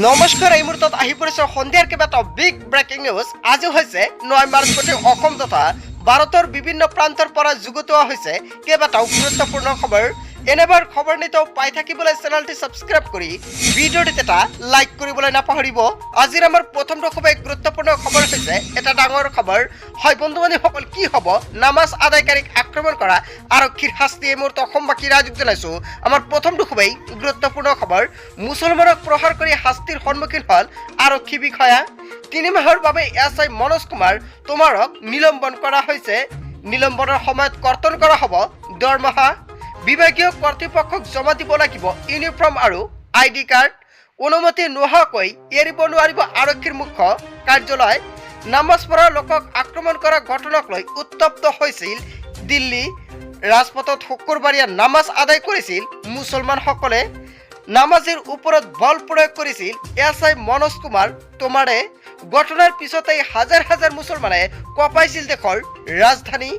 নমস্কাৰ, এই মুহূৰ্তত আহি পৰিছে সন্ধিয়াৰ কেইবাটাও বিগ ব্ৰেকিং নিউজ। আজি হৈছে 9 মাৰ্চ, গোটেই অসম তথা ভাৰতৰ বিভিন্ন প্ৰান্তৰ পৰা যুগুতোৱা হৈছে কেইবাটাও গুৰুত্বপূৰ্ণ খবৰ। এনেবাৰ খবৰ নিতৌ পাই থাকিবলৈ চেনেলটি সাবস্ক্ৰাইব কৰি ভিডিঅ'টিত এটা লাইক কৰিবলৈ নাপাহৰিব। আজিৰ আমাৰ প্ৰথমটো খুবেই গুৰুত্বপূৰ্ণ খবৰ হৈছে এটা ডাঙৰ খবৰ। হয় বন্ধু বান্ধৱীসকল, কি হ'ব? নামাজ আদায়কাৰীক আক্ৰমণ কৰা আৰক্ষীৰ শাস্তি। এই মুহূৰ্তত অসমবাসী ৰাইজক জনাইছোঁ আমাৰ প্ৰথমটো খুবেই গুৰুত্বপূৰ্ণ খবৰ। মুছলমানক প্ৰহাৰ কৰি শাস্তিৰ সন্মুখীন হ'ল আৰক্ষী বিষয়া। 3 মাহৰ বাবে এছআই মনোজ কুমাৰ তোমাৰক নিলম্বন কৰা হৈছে। নিলম্বনৰ সময়ত কৰ্তন কৰা হ'ব দৰমহা। বিভাগীয় কৰ্তৃপক্ষক জমা দিব লাগিব ইউনিফৰ্ম আৰু ID কাৰ্ড। অনুমতি নোহোৱাকৈ এৰিব নোৱাৰিব আৰক্ষীৰ মুখ্য কাৰ্যালয়। নামাজ পঢ়া লোকক আক্ৰমণ কৰা ঘটনাক লৈ উত্তপ্ত হৈছিল দিল্লী। ৰাজপথত শুকুৰবাৰীয়া নামাজ আদায় কৰিছিল মুছলমানসকলে। নামাজীৰ ওপৰত বল প্ৰয়োগ কৰিছিল এছআই মনোজ কুমাৰ তোমাৰে। ঘটনাৰ পিছতেই হাজাৰ হাজাৰ মুছলমানে কঁপাইছিল দেশৰ ৰাজধানী।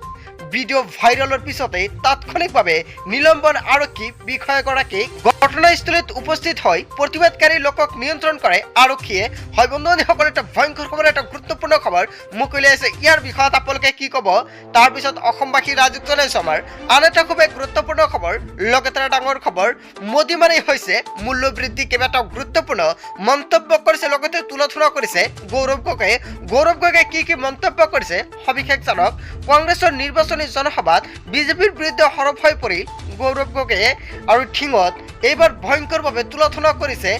ভিডিঅ' ভাইৰেলৰ পিছতে তাৎক্ষণিকভাৱে নিলম্বন আৰক্ষী বিষয়াগৰাকীক। ঘটনাস্থলীত উপস্থিত হৈ প্ৰতিবাদকাৰী লোকক নিয়ন্ত্ৰণ কৰে আৰক্ষীয়ে। হয় বন্ধু বান্ধৱীসকল, এটা ভয়ংকৰ খবৰ, এটা গুৰুত্বপূৰ্ণ খবৰ মোক উলিয়াইছে। ইয়াৰ বিষয়ত আপোনালোকে কি ক'ব? তাৰপিছত অসমবাসী ৰাইজক জনাইছোঁ আমাৰ আন এটা খুবেই গুৰুত্বপূৰ্ণ খবৰ, লগতে এটা ডাঙৰ খবৰ। মোদী মানেই হৈছে মূল্যবৃদ্ধি। কেইবাটাও গুৰুত্বপূৰ্ণ মন্তব্য কৰিছে, লগতে তুলনা কৰিছে গৌৰৱ গগৈয়ে। গৌৰৱ গগৈয়ে কি মন্তব্য কৰিছে সবিশেষ জানক। কংগ্ৰেছৰ নিৰ্বাচনী জনসভাত বিজেপিৰ বিৰুদ্ধে সৰব হৈ পৰিল গৌৰৱ গগৈয়ে আৰু ঠিঙত এইবাৰ ভয়ংকৰভাৱে তুলনা কৰিছে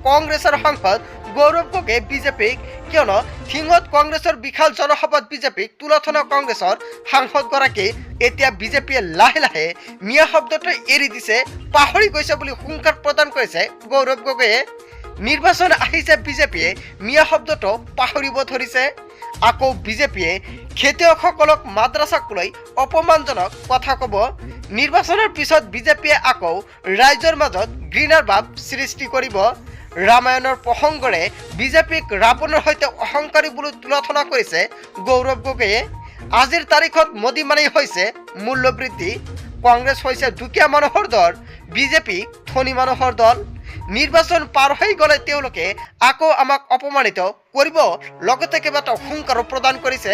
কংগ্ৰেছৰ সাংসদ গৌৰৱ গগৈয়ে বিজেপিক। কিয়নো ঠিঙত কংগ্ৰেছৰ বিশাল জনসভাত বিজেপিক তুলনা কংগ্ৰেছৰ সাংসদগৰাকী। এতিয়া বিজেপিয়ে লাহে লাহে মিয়া শব্দটো এৰি দিছে, পাহৰি গৈছে বুলি হুংকাৰ প্ৰদান কৰিছে গৌৰৱ গগৈয়ে। নিৰ্বাচন আহিছে, বিজেপিয়ে মিয়া শব্দটো পাহৰিব ধৰিছে। আকৌ বিজেপিয়ে খেতিয়কসকলক মাদ্ৰাছাক লৈ অপমানজনক কথা ক'ব। নিৰ্বাচনৰ পিছত বিজেপিয়ে আকৌ ৰাইজৰ মাজত ঘৃণাৰ ভাৱ সৃষ্টি কৰিব। ৰামায়ণৰ প্ৰসংগৰে বিজেপিক ৰাৱণৰ সৈতে অহংকাৰী বুলি তুলনা কৰিছে গৌৰৱ গগৈয়ে। আজিৰ তাৰিখত মোদী মানেই হৈছে মূল্যবৃদ্ধি। কংগ্ৰেছ হৈছে দুখীয়া মানুহৰ দল, বিজেপি ধনী মানুহৰ দল। নিৰ্বাচন পাৰ হৈ গ'লে তেওঁলোকে আকৌ আমাক অপমানিত কৰিব, লগতে কেইবাটাও হুংকাৰো প্ৰদান কৰিছে।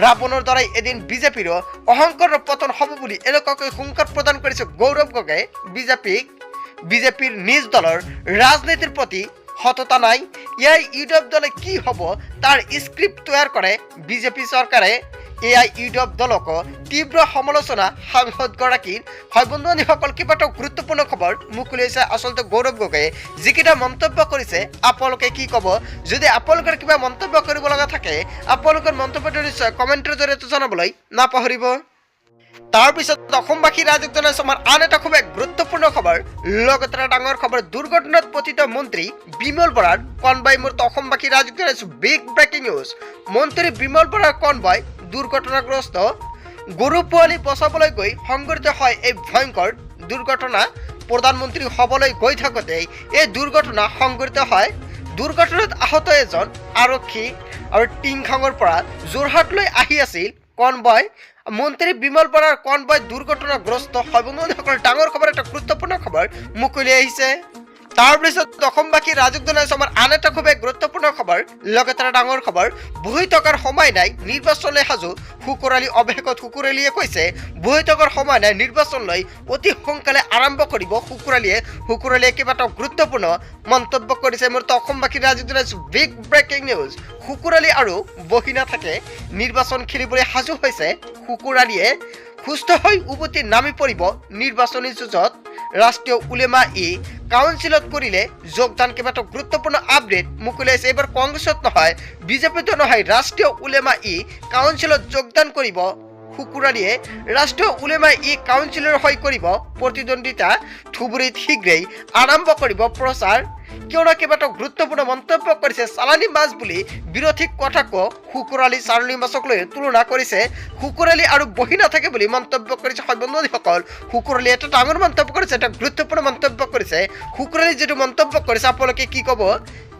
ৰাৱণৰ দ্বাৰাই এদিন বিজেপিৰো অহংকাৰৰ পতন হ'ব বুলি এনেকুৱাকৈ হুংকাৰ প্ৰদান কৰিছে গৌৰৱ গগৈয়ে বিজেপিক। বিজেপিৰ নিজ দলৰ ৰাজনীতিৰ প্ৰতি সততা নাই। এআইইউডিএফ দলে কি হ'ব তাৰ স্ক্ৰিপ্ট তৈয়াৰ কৰে বিজেপি চৰকাৰে। এআইইউডিএফ দলক তীব্ৰ সমালোচনা সাংসদগৰাকীৰ। হয় বন্ধু বান্ধৱীসকল, কেইবাটাও গুৰুত্বপূৰ্ণ খবৰ মোক উলিয়াইছে আচলতে গৌৰৱ গগৈয়ে যিকেইটা মন্তব্য কৰিছে। আপোনালোকে কি ক'ব? যদি আপোনালোকৰ কিবা মন্তব্য কৰিব লগা থাকে আপোনালোকৰ মন্তব্যটো নিশ্চয় কমেণ্টৰ জৰিয়তে জনাবলৈ নাপাহৰিব। তাৰপিছত অসমবাসী ৰাইজক জনাইছোঁ আমাৰ আন এটা খুবেই গুৰুত্বপূৰ্ণ খবৰ, লগতে এটা ডাঙৰ খবৰ। দুৰ্ঘটনাত পতিত মন্ত্ৰী বিমল বৰাৰ কনভয়। মূৰ্ত অসমবাসী ৰাইজক জনাইছোঁ বিগ ব্ৰেকিং নিউজ। মন্ত্ৰী বিমল বৰাৰ কনভয় দুৰ্ঘটনাগ্ৰস্ত। গৰু পোৱালি বচাবলৈ গৈ সংঘটিত হয় এই ভয়ংকৰ দুৰ্ঘটনা। প্ৰধানমন্ত্ৰী হ'বলৈ গৈ থাকোঁতেই এই দুৰ্ঘটনা সংঘটিত হয়। দুৰ্ঘটনাত আহত এজন আৰক্ষী আৰু টিংখাঙৰ পৰা যোৰহাটলৈ আহি আছিল কনভয়। মন্ত্ৰী বিমল বৰাৰ কনভয় দুৰ্ঘটনাগ্ৰস্ত হয়। বন্ধুসকল, ডাঙৰ খবৰ, এটা গুৰুত্বপূৰ্ণ খবৰ মোক উলিয়াই আহিছে। তাৰপিছত অসমবাসী ৰাইজক জনাইছোঁ আমাৰ আন এটা খুবেই গুৰুত্বপূৰ্ণ খবৰ, লগতে এটা ডাঙৰ খবৰ। বহি থকাৰ সময় নাই, নিৰ্বাচনলৈ সাজু শুকুৰ আলী। অৱশেষত শুকুৰ আলীয়ে কৈছে বহি থকাৰ সময় নাই, নিৰ্বাচনলৈ অতি সোনকালে আৰম্ভ কৰিব শুকুৰ আলীয়ে। শুকুৰ আলীয়ে কেইবাটাও গুৰুত্বপূৰ্ণ মন্তব্য কৰিছে। মোৰ অসমবাসী ৰাইজক জনাইছোঁ বিগ ব্ৰেকিং নিউজ। শুকুৰ আলী আৰু বহি নাথাকে, নিৰ্বাচন খেলিবলৈ সাজু হৈছে শুকুৰ আলীয়ে। সুস্থ হৈ উভতি নামি পৰিব নিৰ্বাচনী যুঁজত। ৰাষ্ট্ৰীয় উলেমা কাউন্সিলত কৰিলে যোগদান। কেইবাটাও গুৰুত্বপূৰ্ণ আপডেট মোক উলিয়াইছে। এইবাৰ কংগ্ৰেছত নহয়, বিজেপিতো নহয়, ৰাষ্ট্ৰীয় উলেমা কাউন্সিলত যোগদান কৰিব শুকুৰ আলীয়ে। ৰাষ্ট্ৰীয় উলেমা কাউন্সিলৰ হৈ কৰিব প্ৰতিদ্বন্দ্বিতা। ধুবুৰীত শীঘ্ৰেই আৰম্ভ কৰিব প্ৰচাৰ। কিয়নো কেইবাটাও গুৰুত্বপূৰ্ণ মন্তব্য কৰিছে। চালানী মাছ বুলি বিৰোধীক কথা কোৱা শুকুৰ আলী চালানী মাছক লৈ তুলনা কৰিছে। শুকুৰ আলী আৰু বহি নাথাকে বুলি মন্তব্য কৰিছে। হয় বন্ধুসকল, শুকুৰ আলী এটা ডাঙৰ মন্তব্য কৰিছে, এটা গুৰুত্বপূৰ্ণ মন্তব্য কৰিছে। শুকুৰ আলী যিটো মন্তব্য কৰিছে আপোনালোকে কি ক'ব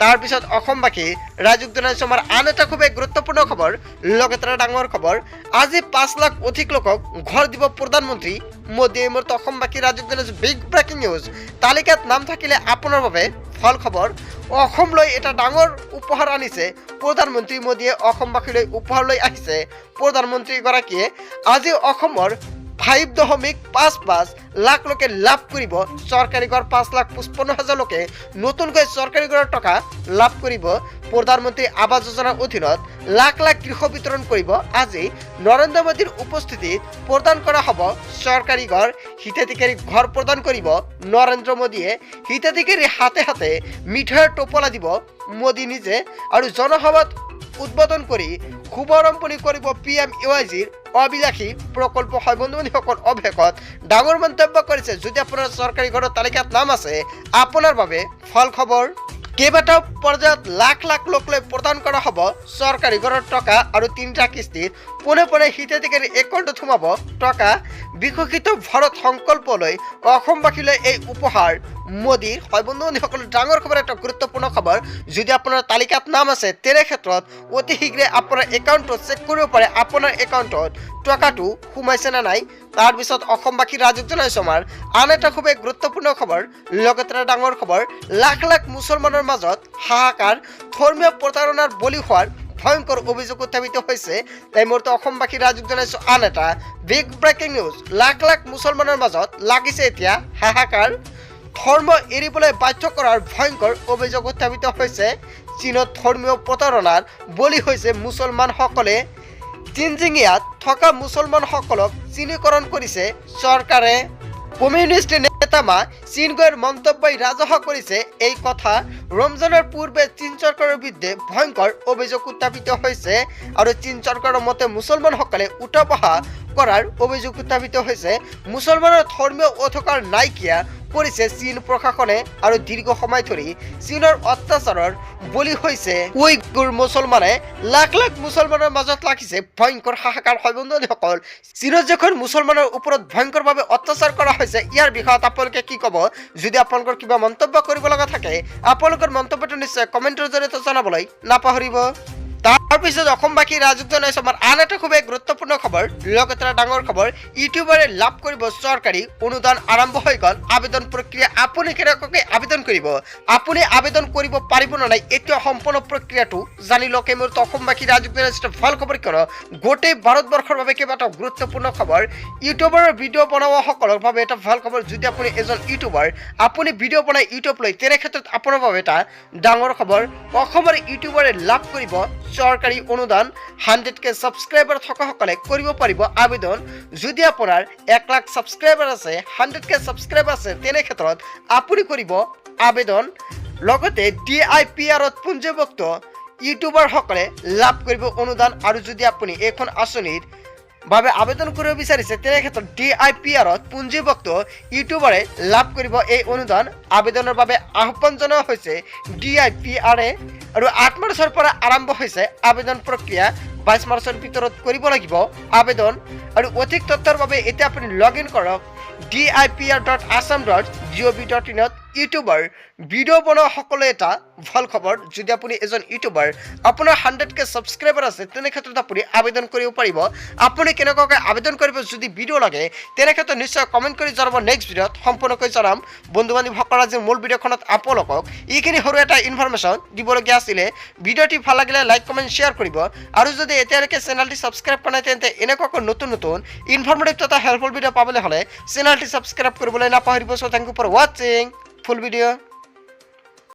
তাৰপিছত অসমবাসী ৰাজ্যক জনাইছোঁ আমাৰ আন এটা খুবেই গুৰুত্বপূৰ্ণ খবৰ, লগতে এটা ডাঙৰ খবৰ। আজি 5 লাখ অধিক লোকক ঘৰ দিব প্ৰধানমন্ত্ৰী মোদীয়ে। এই মুহূৰ্তে অসমবাসী ৰাজ্যক জনাইছোঁ বিগ ব্ৰেকিং নিউজ। তালিকাত নাম থাকিলে আপোনাৰ বাবে ভাল খবৰ। অসমলৈ এটা ডাঙৰ উপহাৰ আনিছে প্ৰধানমন্ত্ৰী মোদীয়ে। অসমবাসীলৈ উপহাৰ লৈ আহিছে প্ৰধানমন্ত্ৰীগৰাকীয়ে। আজি অসমৰ 5.55 লাখ লোকে লাভ কৰিব চৰকাৰী ঘৰ। 5,55,000 লোকে নতুনকৈ চৰকাৰী ঘৰৰ টকা লাভ কৰিব। প্ৰধানমন্ত্ৰী আৱাস যোজনাৰ অধীনত লাখ লাখ গৃহ বিতৰণ কৰিব। আজি নৰেন্দ্ৰ মোদীৰ উপস্থিতিত প্ৰদান কৰা হ'ব চৰকাৰী ঘৰ। হিতাধিকাৰীক ঘৰ প্ৰদান কৰিব নৰেন্দ্ৰ মোদীয়ে। হিতাধিকাৰীৰ হাতে হাতে মিঠাইৰ টোপলা দিব মোদী নিজে। আৰু জনসভাত উদ্বোধন কৰি শুভাৰম্ভণি কৰিব PMAYGৰ অবিলাসী প্ৰকল্প। হয় বন্ধু-বান্ধৱীসকল, অৱশেষত ডাঙৰ মন্তব্য কৰিছে। যদি আপোনাৰ চৰকাৰী ঘৰৰ তালিকাত নাম আছে, আপোনাৰ বাবে ভাল খবৰ। কেইবাটাও পৰ্যায়ত লাখ লাখ লোকলৈ প্ৰদান কৰা হ'ব চৰকাৰী ঘৰৰ টকা আৰু 3টা কিস্তিত পোনে পোনে হিতাধিকাৰীৰ একাউণ্টত সোমাব টকা। বিকশিত ভাৰত সংকল্পলৈ অসমবাসীলৈ এই উপহাৰ মোদীৰ। হয় বন্ধু-বান্ধৱীসকল, ডাঙৰ খবৰ, এটা গুৰুত্বপূৰ্ণ খবৰ। যদি আপোনাৰ তালিকাত নাম আছে, তেনে ক্ষেত্ৰত অতি শীঘ্ৰে আপোনাৰ একাউণ্টত চেক কৰিব পাৰে আপোনাৰ একাউণ্টত টকাটো সোমাইছে নে নাই। তাৰপিছত অসমবাসী ৰাজ্যক জনাইছোঁ আমাৰ আন এটা খুবেই গুৰুত্বপূৰ্ণ খবৰ, লগতে এটা ডাঙৰ খবৰ। লাখ লাখ মুছলমানৰ মাজত হাহাকাৰ, ধৰ্মীয় প্ৰতাৰণাৰ বলি হোৱাৰ ভয়ংকৰ অভিযোগ উত্থাপিত হৈছে। এই মুহূৰ্তে অসমবাসী ৰাজ্যক জনাইছোঁ আন এটা big breaking news. Lakh lakh মুছলমানৰ মাজত লাগিছে এতিয়া হাহাকাৰ, ধৰ্ম এৰিবলৈ বাধ্য কৰাৰ ভয়ংকৰ অভিযোগ উত্থাপিত হৈছে। চীনত ধৰ্মীয় প্ৰতাৰণাৰ বলি হৈছে মুছলমানসকলে। জিনজিঙিয়াত থকা মুছলমানসকলক চিহ্নীকৰণ কৰিছে চৰকাৰে। কমিউনিষ্ট নেতা মা চিনগৈৰ মন্তব্যই ৰাজহুৱা কৰিছে এই কথা। ৰমজানৰ পূৰ্বে চীন চৰকাৰৰ বিৰুদ্ধে ভয়ংকৰ অভিযোগ উত্থাপিত হৈছে। আৰু চীন চৰকাৰৰ মতে মুছলমানসকলে উঠা বহা কৰাৰ অভিযোগ উত্থাপিত হৈছে। মুছলমানৰ ধৰ্মীয় অধিকাৰ নাইকিয়া কৰিছে চীন প্ৰশাসনে। আৰু দীৰ্ঘ সময় ধৰি চীনৰ অত্যাচাৰৰ বলি হৈছে উইগুৰ মুছলমানে। লাখ লাখ মুছলমানৰ মাজত লাগিছে ভয়ংকৰ হাহাকাৰ। হয় বন্ধুসকল, চীনত যখন মুছলমানৰ ওপৰত ভয়ংকৰভাৱে অত্যাচাৰ কৰা হৈছে, ইয়াৰ বিষয়ত আপোনালোকে কি ক'ব? যদি আপোনালোকৰ কিবা মন্তব্য কৰিব লগা থাকে, আপোনালোকৰ মন্তব্যটো নিশ্চয় কমেণ্টৰ জৰিয়তে জনাবলৈ নাপাহৰিব। তাৰপিছত অসমবাসী ৰাজ্যক জনাইছোঁ আমাৰ আন এটা খুবেই গুৰুত্বপূৰ্ণ খবৰ, লগতে এটা ডাঙৰ খবৰ। ইউটিউবাৰে লাভ কৰিব চৰকাৰী অনুদান। আৰম্ভ হৈ গ'ল আবেদন প্ৰক্ৰিয়া। আপুনি কেনেকৈ আবেদন কৰিব, আপুনি আবেদন কৰিব পাৰিব নে নাই, এতিয়া সম্পূৰ্ণ প্ৰক্ৰিয়াটো জানি লওক। এই মুহূৰ্তে অসমবাসী ৰাজ্যক জনাইছোঁ ভাল খবৰ, কিয়নো গোটেই ভাৰতবৰ্ষৰ বাবে কেইবাটাও গুৰুত্বপূৰ্ণ খবৰ। ইউটিউবাৰৰ ভিডিঅ' বনোৱাসকলৰ বাবে এটা ভাল খবৰ। যদি আপুনি এজন ইউটিউবাৰ, আপুনি ভিডিঅ' বনাই ইউটিউব লৈ, তেনে ক্ষেত্ৰত আপোনাৰ বাবে এটা ডাঙৰ খবৰ। অসমৰ ইউটিউবাৰে লাভ কৰিব চৰকাৰী অনুদান। 100K ছাবস্ক্ৰাইবাৰ থকাসকলে কৰিব পাৰিব আবেদন। যদি আপোনাৰ 1 লাখ ছাবস্ক্ৰাইবাৰ আছে, 100K ছাবস্ক্ৰাইবাৰ আছে, তেনে ক্ষেত্ৰত আপুনি কৰিব আবেদন। লগতে DIPRত পঞ্জীভুক্ত ইউটিউবাৰসকলে লাভ কৰিব অনুদান। আৰু যদি আপুনি এইখন আঁচনিৰ বাবে আবেদন কৰিব বিচাৰিছে, তেনে ক্ষেত্ৰত DIPRত পঞ্জীভুক্ত ইউটিউবাৰে লাভ কৰিব এই অনুদান। আবেদনৰ বাবে আহ্বান জনোৱা হৈছে DIPRে। আৰু 8 মাৰ্চৰ পৰা আৰম্ভ হৈছে আবেদন প্ৰক্ৰিয়া। 22 মাৰ্চৰ ভিতৰত কৰিব লাগিব আবেদন। আৰু অধিক তথ্যৰ বাবে এতিয়া আপুনি লগ ইন কৰক dipr.assam.gov.in। ইউটিউবাৰ ভিডিঅ' বনোৱা সকলো এটা ভাল খবৰ। যদি আপুনি এজন ইউটিউবাৰ, আপোনাৰ 100K ছাবস্ক্ৰাইবাৰ আছে, তেনে ক্ষেত্ৰত আপুনি আবেদন কৰিব পাৰিব। আপুনি কেনেকুৱাকৈ আবেদন কৰিব, যদি ভিডিঅ' লাগে, তেনে ক্ষেত্ৰত নিশ্চয় কমেণ্ট কৰি জনাব। নেক্সট ভিডিঅ'ত সম্পূৰ্ণকৈ জনাম। বন্ধু বান্ধৱীসকল, আজি মূল ভিডিঅ'খনত আপোনালোকক এইখিনি সৰু এটা ইনফৰমেশ্যন দিবলগীয়া আছিলে। ভিডিঅ'টি ভাল লাগিলে লাইক কমেণ্ট শ্বেয়াৰ কৰিব। আৰু যদি এতিয়ালৈকে চেনেলটি ছাবস্ক্ৰাইব কৰা নাই, তেন্তে এনেকুৱাকৈ নতুন নতুন ইনফৰমেটিভ তথা হেল্পফুল ভিডিঅ' পাবলৈ হ'লে চেনেলটি ছাবস্ক্ৰাইব কৰিবলৈ নাপাহৰিব। চ' থেংক ইউ ফৰ ৱাচিং ফুল ভিডিঅ'।